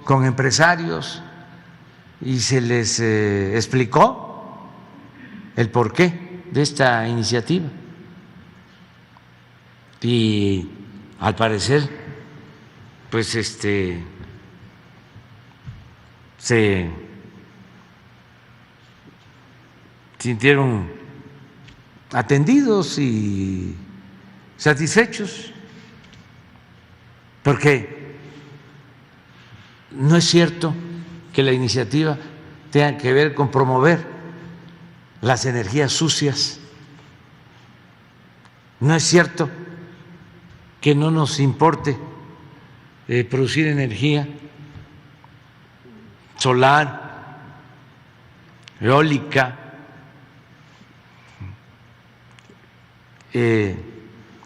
con empresarios y se les explicó el porqué de esta iniciativa. Y al parecer, pues se sintieron atendidos y satisfechos, porque no es cierto que la iniciativa tenga que ver con promover las energías sucias, no es cierto que no nos importe producir energía solar, eólica,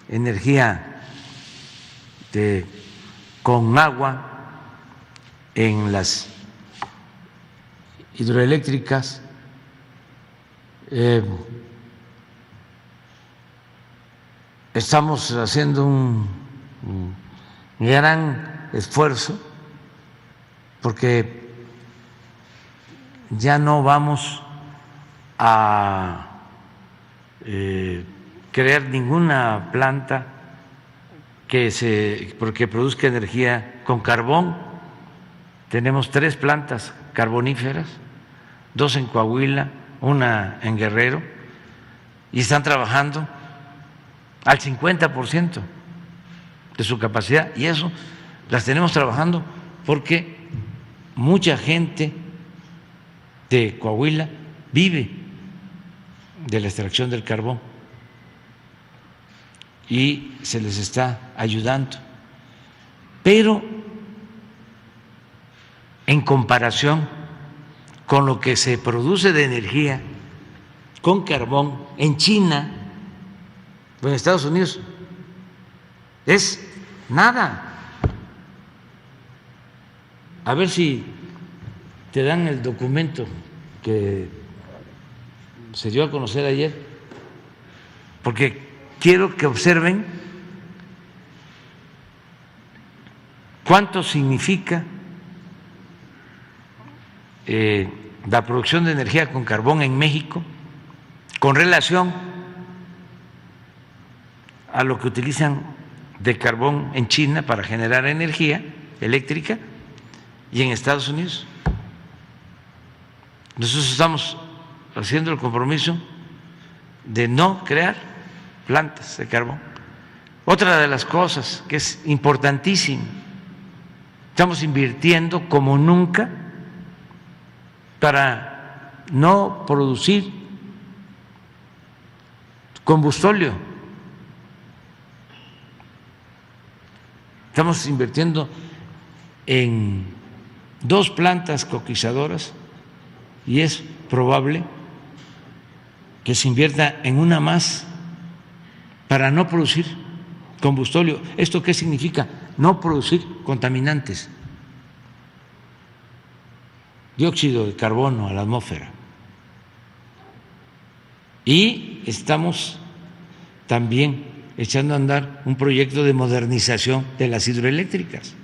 energía con agua en las hidroeléctricas, estamos haciendo un gran esfuerzo porque ya no vamos a crear ninguna planta porque produzca energía con carbón. Tenemos 3 plantas carboníferas, 2 en Coahuila, 1 en Guerrero, y están trabajando al 50% de su capacidad, y eso las tenemos trabajando porque mucha gente de Coahuila vive de la extracción del carbón y se les está ayudando. Pero en comparación con lo que se produce de energía con carbón en China o en Estados Unidos, es nada. A ver si te dan el documento que se dio a conocer ayer, porque quiero que observen cuánto significa la producción de energía con carbón en México con relación a lo que utilizan de carbón en China para generar energía eléctrica y en Estados Unidos. Nosotros estamos haciendo el compromiso de no crear plantas de carbón. Otra de las cosas que es importantísima, estamos invirtiendo como nunca para no producir combustóleo. Estamos invirtiendo en 2 plantas coquizadoras y es probable que se invierta en una más para no producir combustóleo. ¿Esto qué significa? No producir contaminantes, dióxido de carbono a la atmósfera. Y estamos también echando a andar un proyecto de modernización de las hidroeléctricas.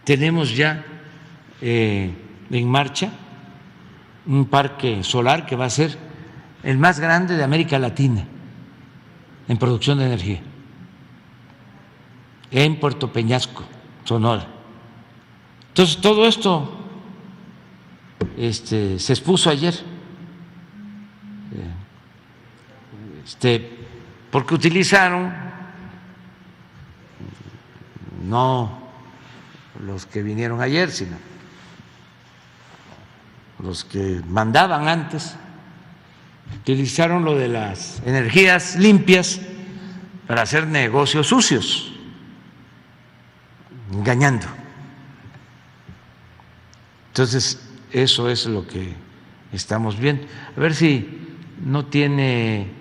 Tenemos ya en marcha un parque solar que va a ser el más grande de América Latina en producción de energía, en Puerto Peñasco, Sonora. Entonces, todo esto se expuso ayer, porque utilizaron, no los que vinieron ayer, sino los que mandaban antes, utilizaron lo de las energías limpias para hacer negocios sucios, engañando. Entonces, eso es lo que estamos viendo. A ver si no tiene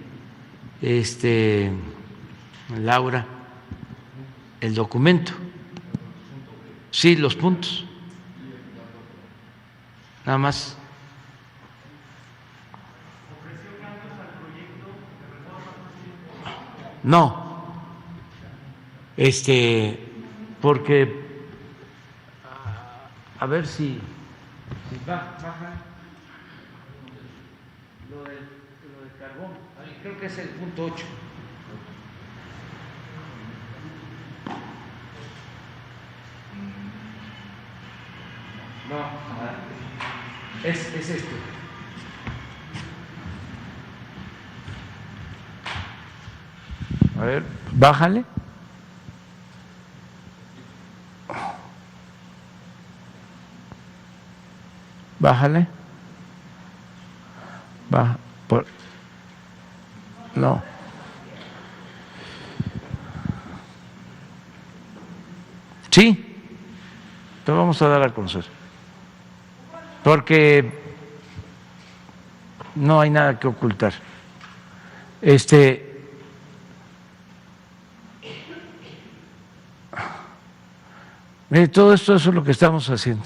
Laura el documento. Sí, los puntos. Nada más. No, porque a ver si baja lo del carbón. Creo que es el punto 8. No, es este. A ver, bájale. Bájale. Baja. No. Sí. Te vamos a dar a conocer. Porque no hay nada que ocultar. Mire, todo esto es lo que estamos haciendo.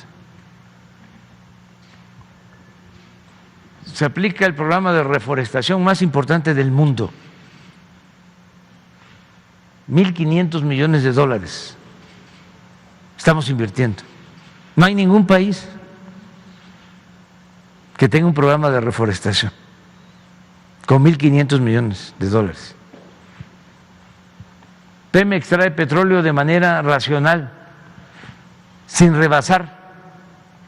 Se aplica el programa de reforestación más importante del mundo. 1.500 millones de dólares estamos invirtiendo. No hay ningún país que tenga un programa de reforestación con 1.500 millones de dólares. Pemex extrae petróleo de manera racional, sin rebasar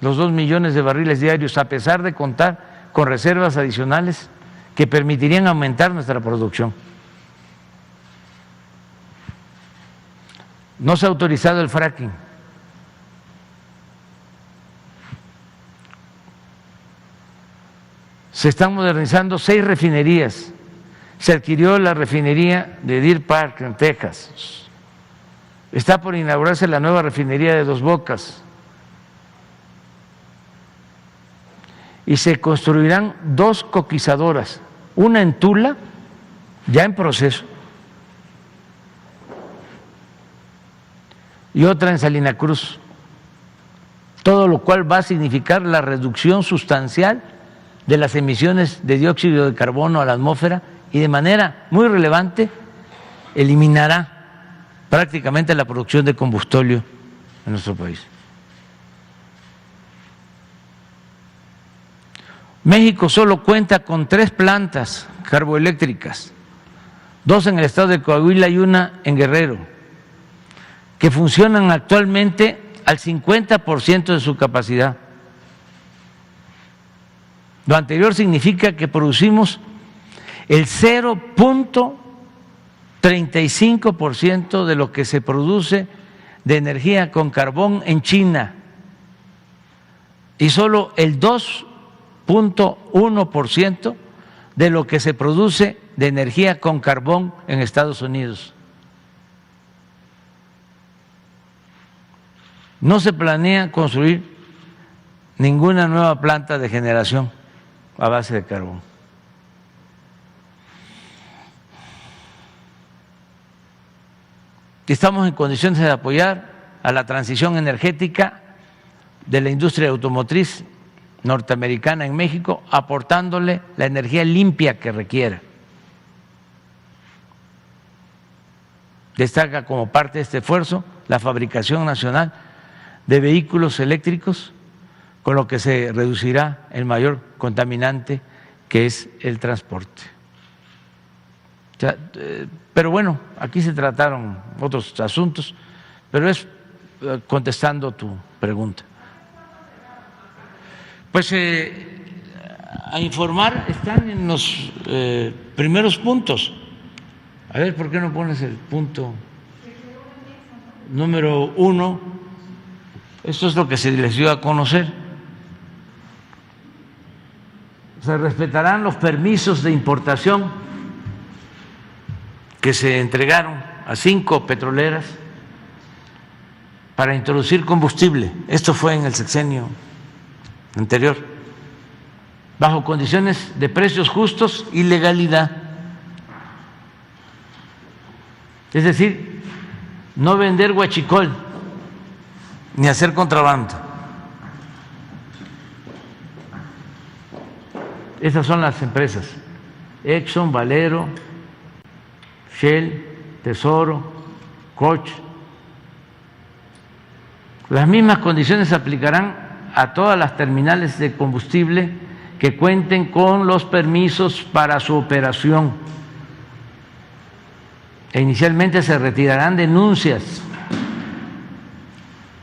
los 2 millones de barriles diarios, a pesar de contar con reservas adicionales que permitirían aumentar nuestra producción. No se ha autorizado el fracking. Se están modernizando 6 refinerías. Se adquirió la refinería de Deer Park, en Texas. Está por inaugurarse la nueva refinería de Dos Bocas. Y se construirán 2 coquizadoras, una en Tula, ya en proceso, y otra en Salina Cruz, todo lo cual va a significar la reducción sustancial de las emisiones de dióxido de carbono a la atmósfera y de manera muy relevante eliminará prácticamente la producción de combustible en nuestro país. México solo cuenta con 3 plantas carboeléctricas, 2 en el estado de Coahuila y una en Guerrero, que funcionan actualmente al 50% de su capacidad. Lo anterior significa que producimos el 0.35% de lo que se produce de energía con carbón en China y solo el 2.1% de lo que se produce de energía con carbón en Estados Unidos. No se planea construir ninguna nueva planta de generación a base de carbón. Estamos en condiciones de apoyar a la transición energética de la industria automotriz norteamericana en México, aportándole la energía limpia que requiera. Destaca como parte de este esfuerzo la fabricación nacional de vehículos eléctricos, con lo que se reducirá el mayor contaminante que es el transporte. O sea, pero bueno, aquí se trataron otros asuntos, pero es contestando tu pregunta. Pues a informar están en los primeros puntos. A ver, ¿por qué no pones el punto número 1? Esto es lo que se les dio a conocer. Se respetarán los permisos de importación que se entregaron a 5 petroleras para introducir combustible. Esto fue en el sexenio anterior, bajo condiciones de precios justos y legalidad. Es decir, no vender huachicol ni hacer contrabando. Esas son las empresas: Exxon, Valero, Shell, Tesoro, Koch, Las mismas condiciones se aplicarán a todas las terminales de combustible que cuenten con los permisos para su operación. E inicialmente se retirarán denuncias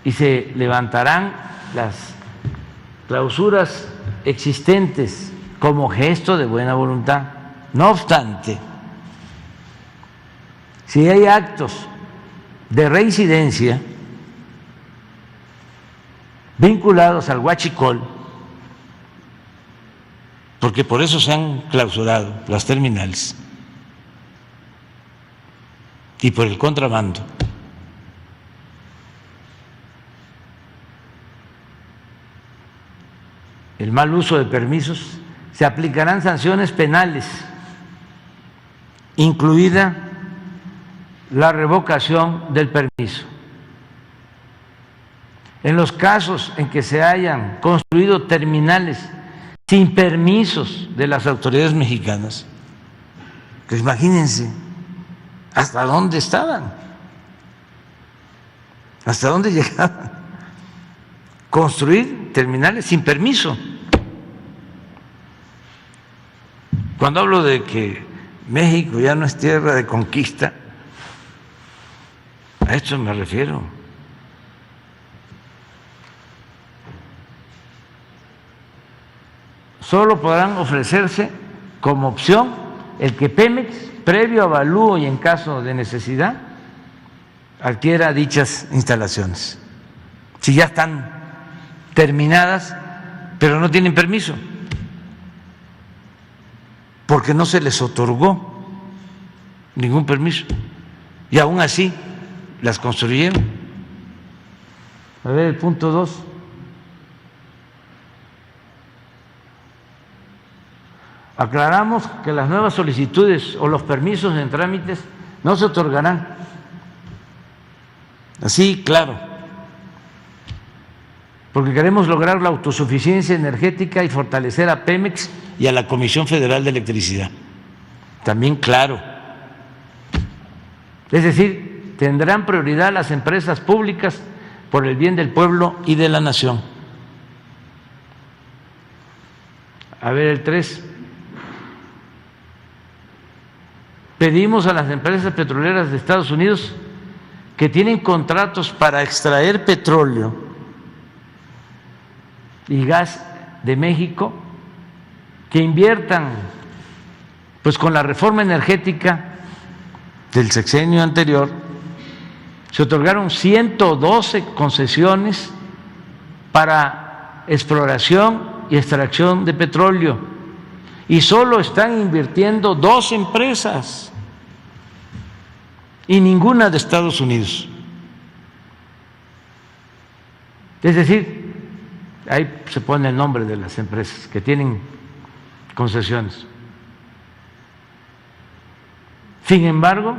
y se levantarán las clausuras existentes como gesto de buena voluntad. No obstante, si hay actos de reincidencia vinculados al huachicol, porque por eso se han clausurado las terminales, y por el contrabando, el mal uso de permisos, se aplicarán sanciones penales, incluida la revocación del permiso. En los casos en que se hayan construido terminales sin permisos de las autoridades mexicanas, pues imagínense hasta dónde estaban, hasta dónde llegaban, construir terminales sin permiso. Cuando hablo de que México ya no es tierra de conquista, a esto me refiero. Solo podrán ofrecerse como opción el que Pemex, previo avalúo y en caso de necesidad, adquiera dichas instalaciones. Si ya están terminadas, pero no tienen permiso, porque no se les otorgó ningún permiso, y aún así las construyeron. A ver, el punto 2. Aclaramos que las nuevas solicitudes o los permisos en trámites no se otorgarán. Así, claro, porque queremos lograr la autosuficiencia energética y fortalecer a Pemex y a la Comisión Federal de Electricidad. También claro. Es decir, tendrán prioridad las empresas públicas por el bien del pueblo y de la nación. A ver, el 3. Pedimos a las empresas petroleras de Estados Unidos que tienen contratos para extraer petróleo y gas de México que inviertan, pues con la reforma energética del sexenio anterior se otorgaron 112 concesiones para exploración y extracción de petróleo, y solo están invirtiendo 2 empresas y ninguna de Estados Unidos. Es decir, ahí se pone el nombre de las empresas que tienen concesiones. Sin embargo,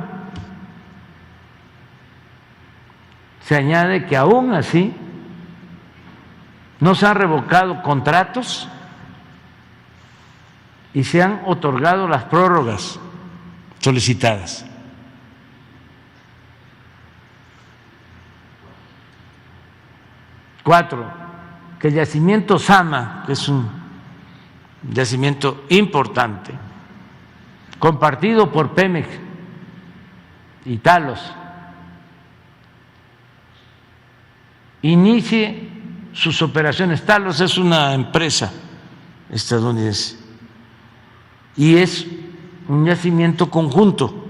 se añade que aún así no se han revocado contratos y se han otorgado las prórrogas solicitadas. Cuatro, que el yacimiento Zama, que es un yacimiento importante, compartido por Pemex y Talos, inicie sus operaciones. Talos es una empresa estadounidense y es un yacimiento conjunto.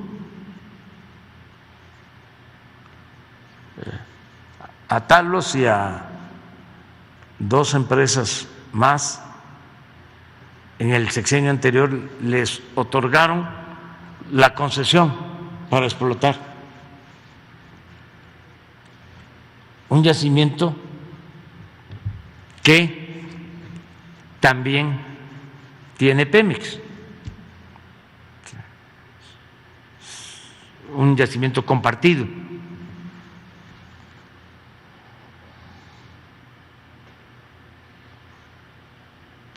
A Talos y a 2 empresas más en el sexenio anterior les otorgaron la concesión para explotar un yacimiento que también tiene Pemex, un yacimiento compartido.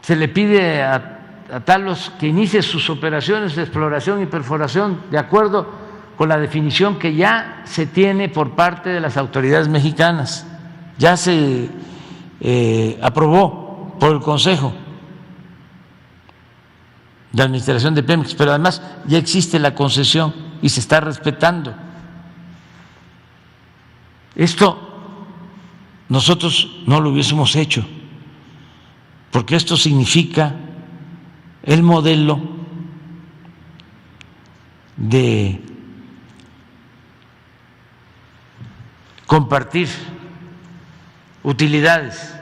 Se le pide a Talos que inicie sus operaciones de exploración y perforación de acuerdo con la definición que ya se tiene por parte de las autoridades mexicanas ya se aprobó por el Consejo de Administración de Pemex, pero además ya existe la concesión y se está respetando. Esto nosotros no lo hubiésemos hecho, porque esto significa el modelo de compartir utilidades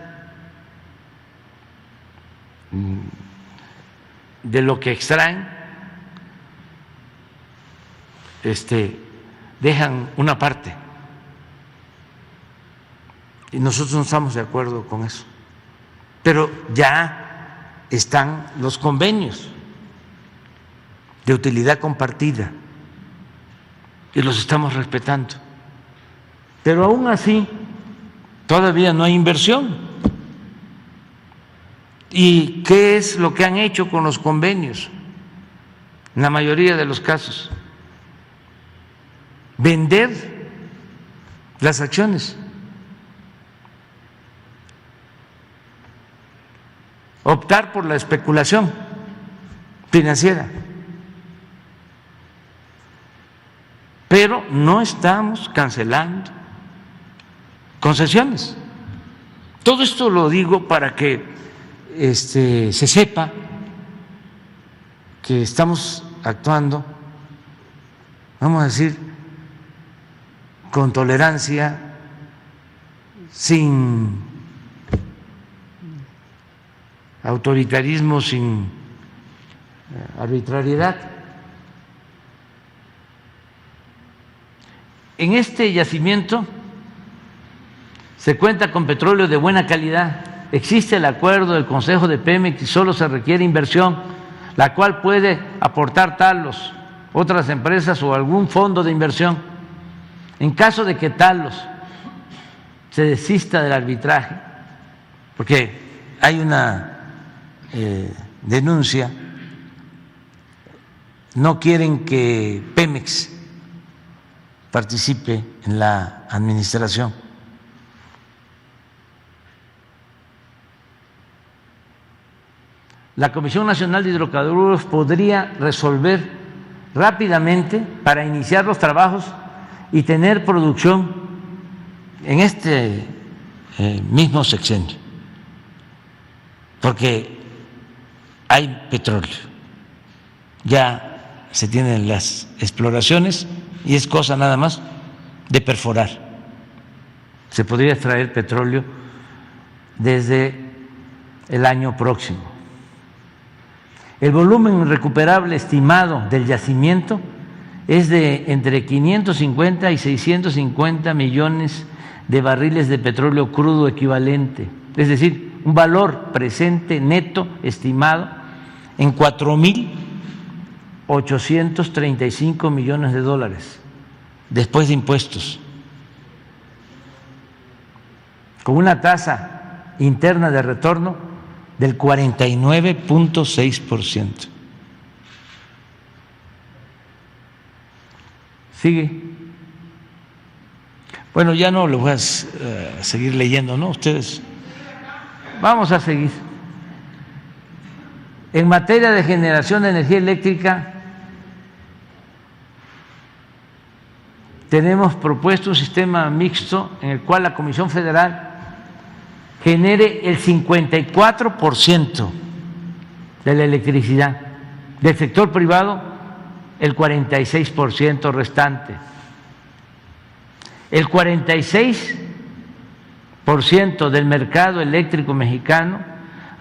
de lo que extraen, dejan una parte y nosotros no estamos de acuerdo con eso, pero ya están los convenios de utilidad compartida y los estamos respetando, pero aún así todavía no hay inversión. ¿Y qué es lo que han hecho con los convenios? En la mayoría de los casos, vender las acciones, optar por la especulación financiera. Pero no estamos cancelando concesiones. Todo esto lo digo para que se sepa que estamos actuando, vamos a decir, con tolerancia, sin autoritarismo, sin arbitrariedad. En este yacimiento se cuenta con petróleo de buena calidad. Existe el acuerdo del Consejo de Pemex y solo se requiere inversión, la cual puede aportar Talos, otras empresas o algún fondo de inversión. En caso de que Talos se desista del arbitraje, porque hay una denuncia, no quieren que Pemex participe en la administración. La Comisión Nacional de Hidrocarburos podría resolver rápidamente para iniciar los trabajos y tener producción en este mismo sexenio, porque hay petróleo, ya se tienen las exploraciones y es cosa nada más de perforar. Se podría extraer petróleo desde el año próximo. El volumen recuperable estimado del yacimiento es de entre 550 y 650 millones de barriles de petróleo crudo equivalente, es decir, un valor presente neto estimado en 4.835 millones de dólares después de impuestos, con una tasa interna de retorno del 49.6%. Sigue. Bueno, ya no lo voy a seguir leyendo, ¿no? Ustedes. Vamos a seguir. En materia de generación de energía eléctrica, tenemos propuesto un sistema mixto en el cual la Comisión Federal genere el 54% de la electricidad, del sector privado el 46% restante. El 46% del mercado eléctrico mexicano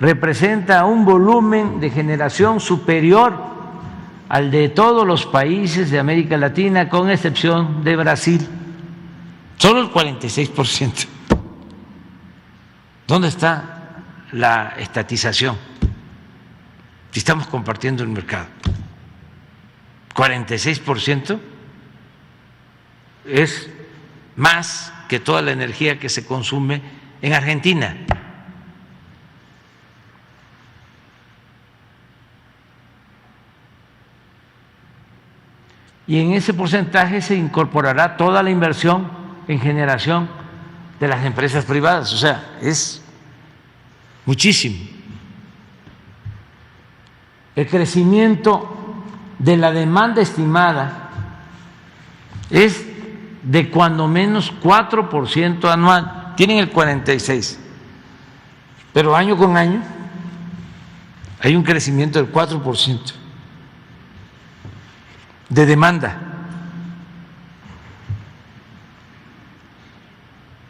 representa un volumen de generación superior al de todos los países de América Latina, con excepción de Brasil. Solo el 46%. ¿Dónde está la estatización? Si estamos compartiendo el mercado. 46% es más que toda la energía que se consume en Argentina. Y en ese porcentaje se incorporará toda la inversión en generación de las empresas privadas, o sea, es muchísimo. El crecimiento de la demanda estimada es de cuando menos 4% anual, tienen el 46%, pero año con año hay un crecimiento del 4% de demanda,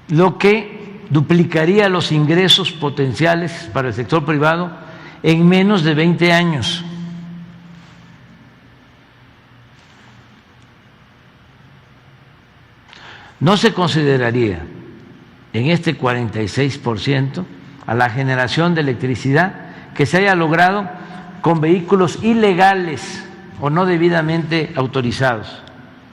lo que duplicaría los ingresos potenciales para el sector privado en menos de 20 años. No se consideraría en este 46% a la generación de electricidad que se haya logrado con vehículos ilegales o no debidamente autorizados,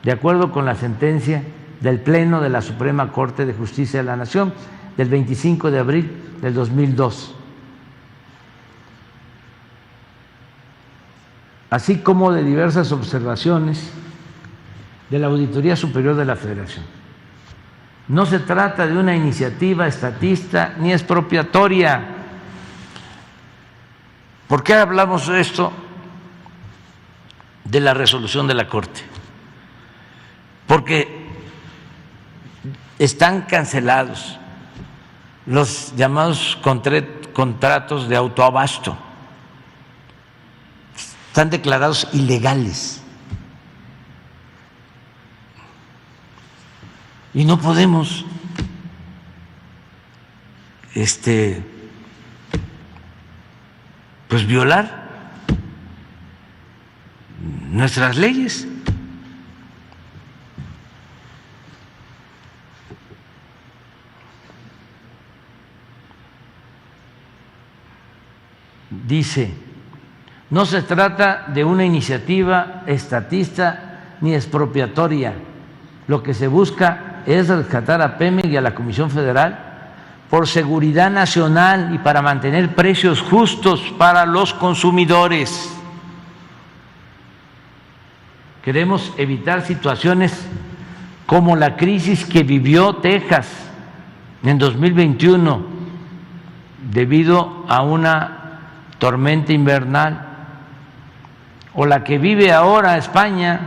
de acuerdo con la sentencia del Pleno de la Suprema Corte de Justicia de la Nación del 25 de abril del 2002, así como de diversas observaciones de la Auditoría Superior de la Federación. No se trata de una iniciativa estatista ni expropiatoria. ¿Por qué hablamos de esto, de la resolución de la Corte? Porque están cancelados los llamados contratos de autoabasto, están declarados ilegales. Y no podemos pues violar nuestras leyes. Dice, no se trata de una iniciativa estatista ni expropiatoria. Lo que se busca es rescatar a Pemex y a la Comisión Federal por seguridad nacional y para mantener precios justos para los consumidores. Queremos evitar situaciones como la crisis que vivió Texas en 2021 debido a una tormenta invernal, o la que vive ahora España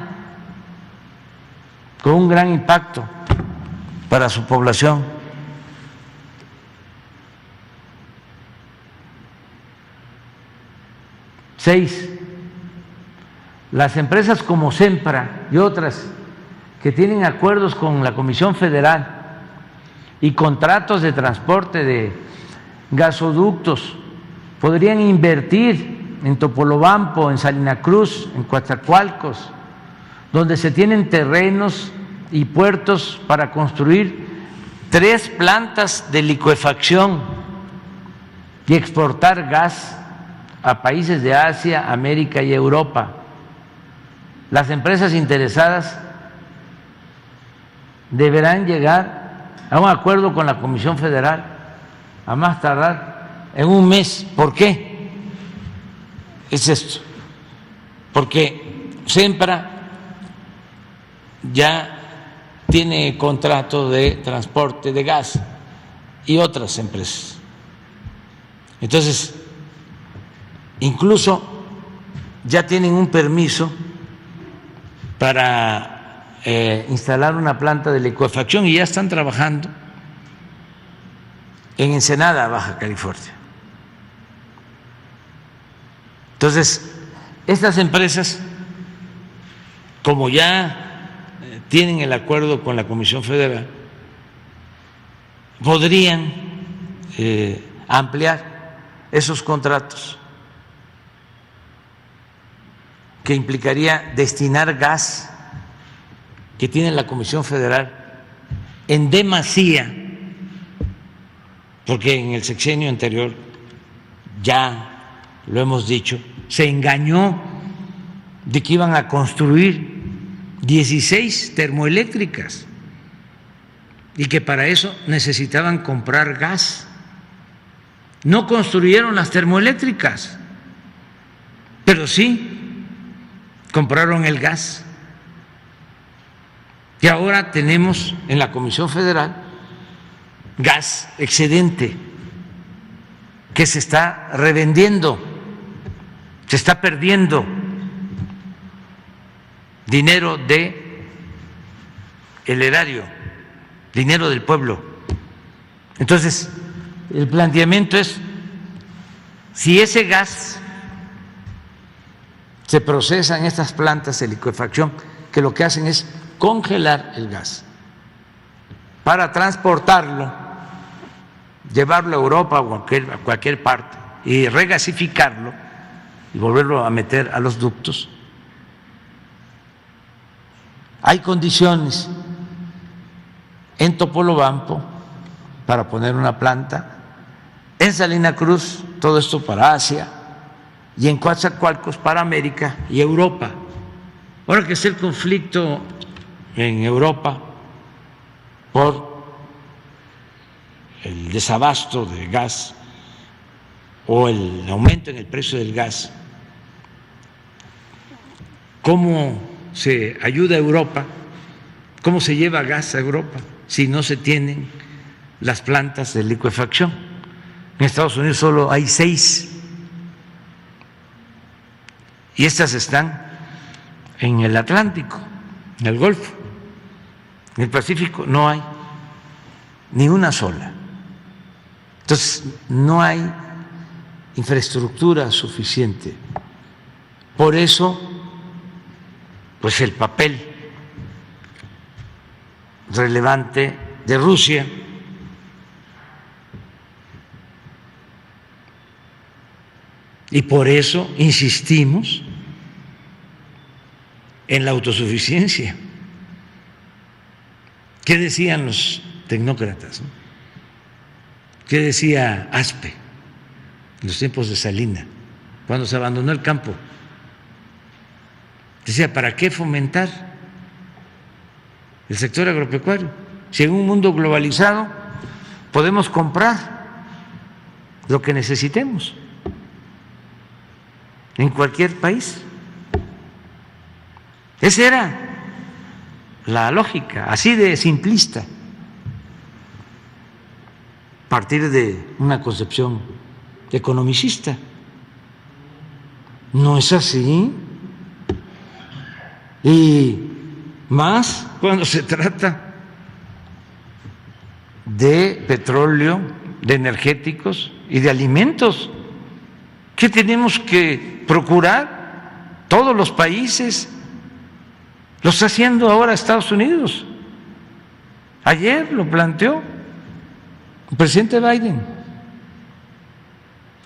con un gran impacto para su población. Seis, las empresas como Sempra y otras que tienen acuerdos con la Comisión Federal y contratos de transporte de gasoductos podrían invertir en Topolobampo, en Salina Cruz, en Coatzacoalcos, donde se tienen terrenos y puertos para construir 3 plantas de licuefacción y exportar gas a países de Asia, América y Europa. Las empresas interesadas deberán llegar a un acuerdo con la Comisión Federal a más tardar en un mes. ¿Por qué es esto? Porque Sempra ya tiene contrato de transporte de gas y otras empresas. Entonces, incluso ya tienen un permiso para instalar una planta de licuefacción y ya están trabajando en Ensenada, Baja California. Entonces, estas empresas, como ya tienen el acuerdo con la Comisión Federal, podrían ampliar esos contratos, que implicaría destinar gas que tiene la Comisión Federal en demasía, porque en el sexenio anterior, ya lo hemos dicho, se engañó de que iban a construir 16 termoeléctricas y que para eso necesitaban comprar gas. No construyeron las termoeléctricas, pero sí compraron el gas. Y ahora tenemos en la Comisión Federal gas excedente que se está revendiendo, se está perdiendo dinero de el erario, dinero del pueblo. Entonces, el planteamiento es, si ese gas se procesa en estas plantas de licuefacción, que lo que hacen es congelar el gas para transportarlo, llevarlo a Europa o a cualquier parte y regasificarlo y volverlo a meter a los ductos. Hay condiciones en Topolobampo para poner una planta, en Salina Cruz, todo esto para Asia, y en Coatzacoalcos para América y Europa. Ahora que está el conflicto en Europa por el desabasto de gas o el aumento en el precio del gas, ¿cómo se ayuda a Europa? ¿Cómo se lleva gas a Europa si no se tienen las plantas de licuefacción? En Estados Unidos solo hay 6 y estas están en el Atlántico, en el Golfo. En el Pacífico no hay ni una sola. Entonces, no hay infraestructura suficiente. Por eso, pues el papel relevante de Rusia y por eso insistimos en la autosuficiencia. ¿Qué decían los tecnócratas? ¿Qué decía Aspe en los tiempos de Salina, cuando se abandonó el campo? Decía, ¿para qué fomentar el sector agropecuario? Si en un mundo globalizado podemos comprar lo que necesitemos en cualquier país. Esa era la lógica, así de simplista, a partir de una concepción economicista. No es así. Y más cuando se trata de petróleo, de energéticos y de alimentos. ¿Qué tenemos que procurar? Todos los países. Lo está haciendo ahora Estados Unidos. Ayer lo planteó el presidente Biden.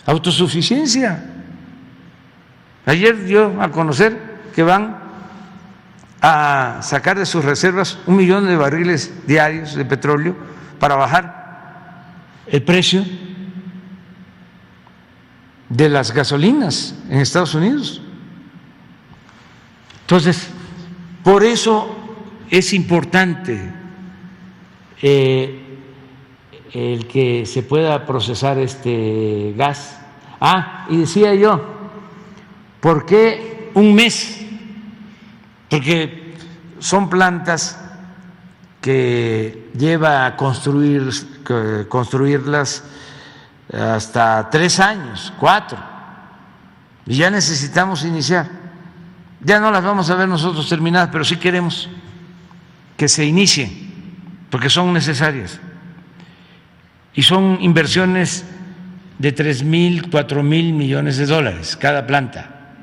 Autosuficiencia. Ayer dio a conocer que van a sacar de sus reservas 1 millón de barriles diarios de petróleo para bajar el precio de las gasolinas en Estados Unidos. Entonces, por eso es importante el que se pueda procesar este gas. Y decía yo, ¿por qué un mes? Porque son plantas que lleva a construirlas hasta 3 años, 4, y ya necesitamos iniciar. Ya no las vamos a ver nosotros terminadas, pero sí queremos que se inicien, porque son necesarias. Y son inversiones de 3,000, 4,000 millones de dólares cada planta.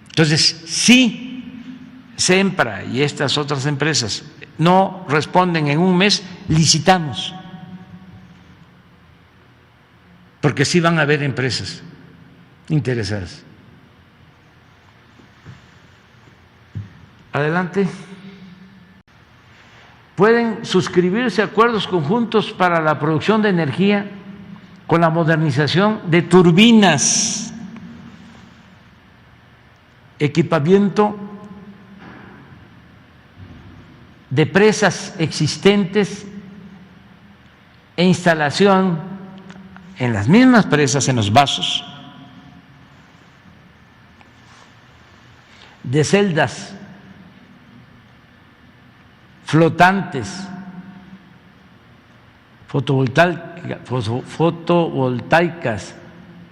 Entonces, sí, Sempra y estas otras empresas no responden en un mes, licitamos, porque sí van a haber empresas interesadas. Adelante. Pueden suscribirse acuerdos conjuntos para la producción de energía con la modernización de turbinas, equipamiento de presas existentes e instalación en las mismas presas, en los vasos, de celdas flotantes fotovoltaicas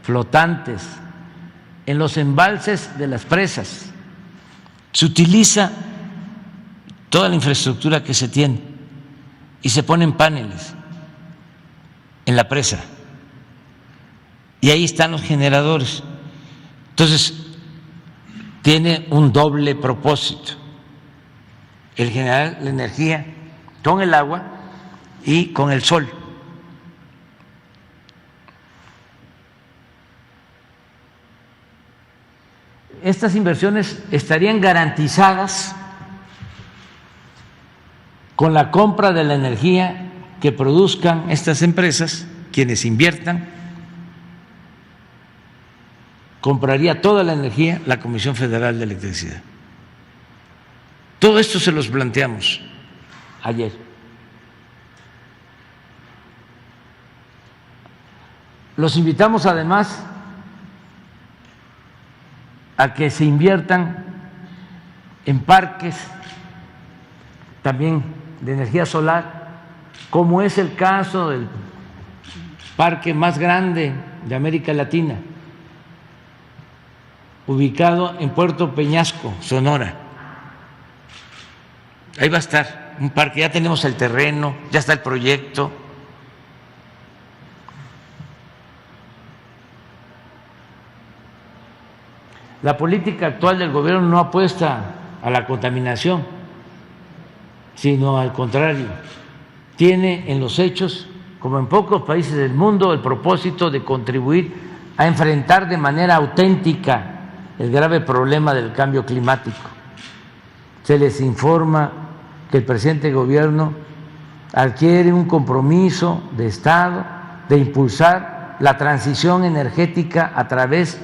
flotantes en los embalses de las presas. Se utiliza toda la infraestructura que se tiene y se ponen paneles en la presa y ahí están los generadores. Entonces, tiene un doble propósito: el generar la energía con el agua y con el sol. Estas inversiones estarían garantizadas con la compra de la energía que produzcan estas empresas. Quienes inviertan, compraría toda la energía la Comisión Federal de Electricidad. Todo esto se los planteamos ayer. Los invitamos además a que se inviertan en parques también de energía solar, como es el caso del parque más grande de América Latina, ubicado en Puerto Peñasco, Sonora. Ahí va a estar un parque, ya tenemos el terreno, ya está el proyecto. La política actual del gobierno no apuesta a la contaminación, sino al contrario, tiene en los hechos, como en pocos países del mundo, el propósito de contribuir a enfrentar de manera auténtica el grave problema del cambio climático. Se les informa que el presente gobierno adquiere un compromiso de Estado de impulsar la transición energética a través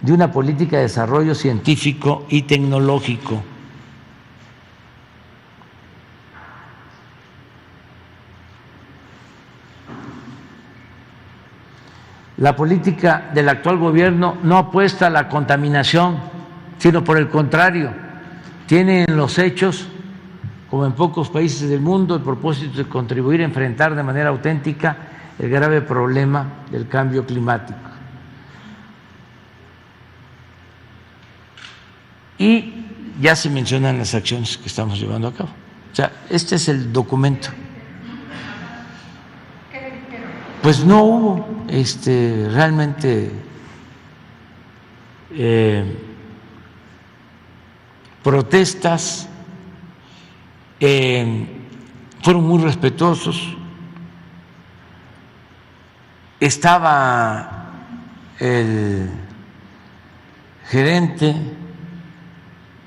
de una política de desarrollo científico y tecnológico. La política del actual gobierno no apuesta a la contaminación, sino por el contrario, tiene en los hechos, como en pocos países del mundo, el propósito de contribuir a enfrentar de manera auténtica el grave problema del cambio climático. Y ya se mencionan las acciones que estamos llevando a cabo. O sea, este es el documento. Pues no hubo realmente protestas, fueron muy respetuosos. Estaba el gerente